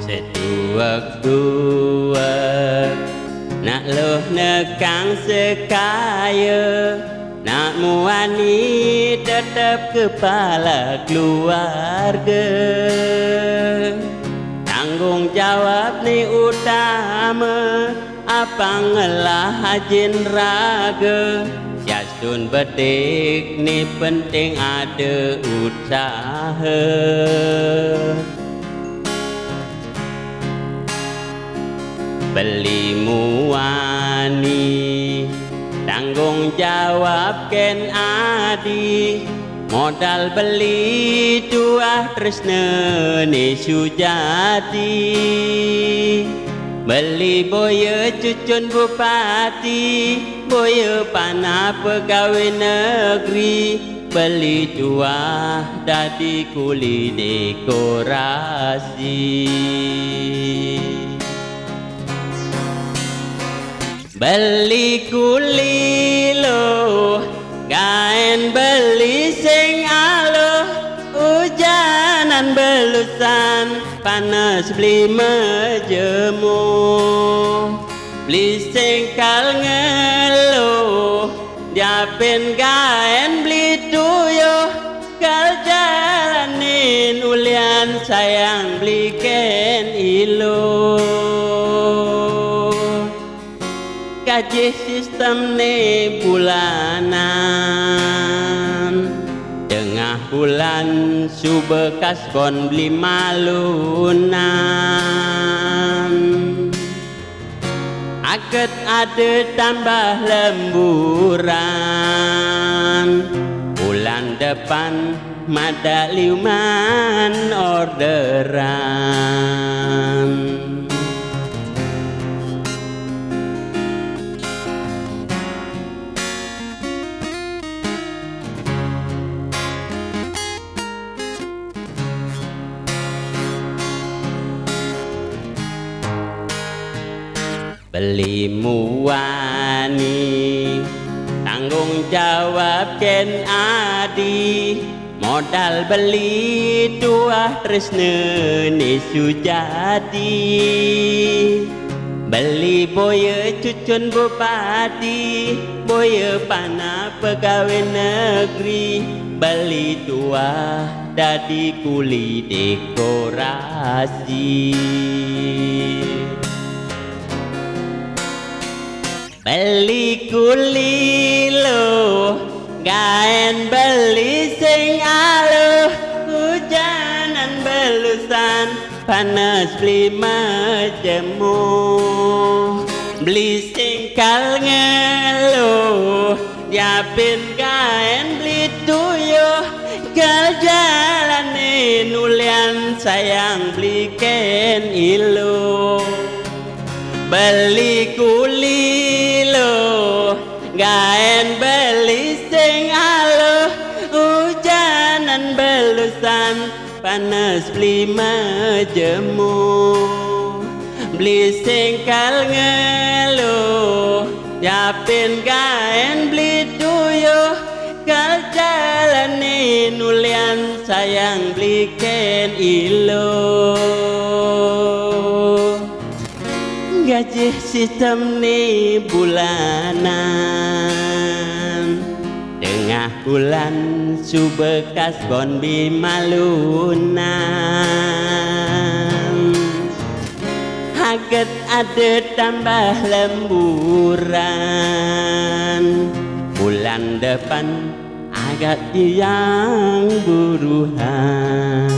Seduak-duak nak loh nekang sekaya, nak muani tetap kepala keluarga. Tanggung jawab ni utama, apa ngelah hajin raga. Jasun betik ni penting ada usaha. Beli muani tanggung jawab ken adi, modal beli tuah tresna ni sujati. Beli boya cucun bupati, boya panah pegawai negeri, beli tuah dadi kuli dekorasi. Beli kuli lo, gaen beli sing alo, hujanan belusan, panas beli mejemu. Beli singkal ngeluh, diapin gaen beli tuyuh, kal jalanin ulian sayang beli ken iluh. Gaji sistem ni bulanan, tengah bulan subekas kon beli malunan. Akad ada tambah lemburan, bulan depan mada liuman orderan. Beli muani tanggung jawab ken adi, modal beli tuah tresna ni sujati. Beli boya cucun bupati, boya panah pegawai negeri, beli tuah dadi kuli dekorasi. Beli kuli lo, gaen beli sing alo, hujanan belusan, panas beli mejemu. Beli singkal ngeluh, diapin gaen beli tuyuh, kal jalanin ulian sayang beli ken iluh. Beli kuli lo, gaen beli sing alo, hujanan belusan, panas beli mejemu. Beli singkal ngeluh, diapin gaen beli tuyuh, kal jalanin ulian sayang beli ken iluh. Gaji sistem ni bulanan, tengah bulan subekas kon bi malunan. Haget ada tambah lemburan, bulan depan agak tiang buruhan.